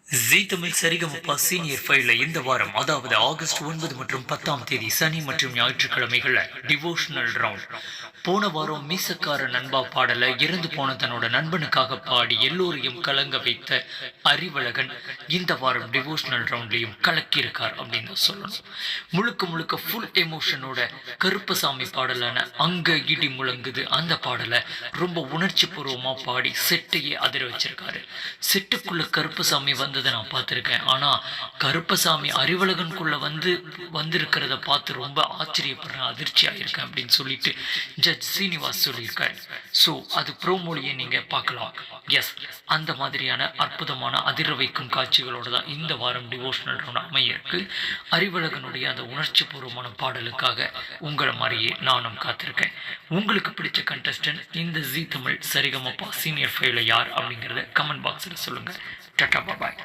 ஜீ Tamil Sa Re Ga Ma Pa senior ஃபைவ்ல இந்த வாரம், அதாவது ஆகஸ்ட் 9 மற்றும் 10ஆம் தேதி சனி மற்றும் ஞாயிற்றுக்கிழமைகள்ல டிவோஷனல் ரவுண்ட். போன வாரம் மீசக்கார நண்பா பாடல இறந்து போன தன்னோட நண்பனுக்காக பாடி எல்லோரையும் கலங்க வைத்த அறிவழகன் இந்த வாரம் டிவோஷனல் ரவுண்ட்லையும் கலக்கியிருக்கார் அப்படின்னு தான் சொல்லணும். முழுக்க முழுக்க ஃபுல் எமோஷனோட கருப்பசாமி பாடலான அங்க இடி முழங்குது அந்த பாடலை ரொம்ப உணர்ச்சி பூர்வமா பாடி செட்டையே அதிர வச்சிருக்காரு. செட்டுக்குள்ள கருப்பசாமி வந்ததை நான் பார்த்துருக்கேன். ஆனால் கருப்பசாமி அறிவழகனுக்குள்ள வந்திருக்கிறத பார்த்து ரொம்ப ஆச்சரியப்படுறேன், அதிர்ச்சி ஆயிருக்கேன் அப்படின்னு சொல்லிட்டு ஜட்ஜ் சீனிவாஸ் சொல்லியிருக்காரு. ஸோ அது ப்ரோமோலியை நீங்கள் பார்க்கலாம். எஸ், அந்த மாதிரியான அற்புதமான அதிர வைக்கும் காட்சிகளோடு தான் இந்த வாரம் டிவோஷனல் ரவுண்ட் அமையிருக்கு. அறிவழகனுடைய அந்த உணர்ச்சி பூர்வமான பாடலுக்காக உங்களை மாதிரியே நானும் காத்திருக்கேன். உங்களுக்கு பிடிச்ச கண்டஸ்டன்ட் இந்த ஜீ தமிழ் சரிகமபா சீனியர் ஃபைவ்ல யார் அப்படிங்கிறத கமெண்ட் பாக்ஸில் சொல்லுங்கள். டாடா பாய்.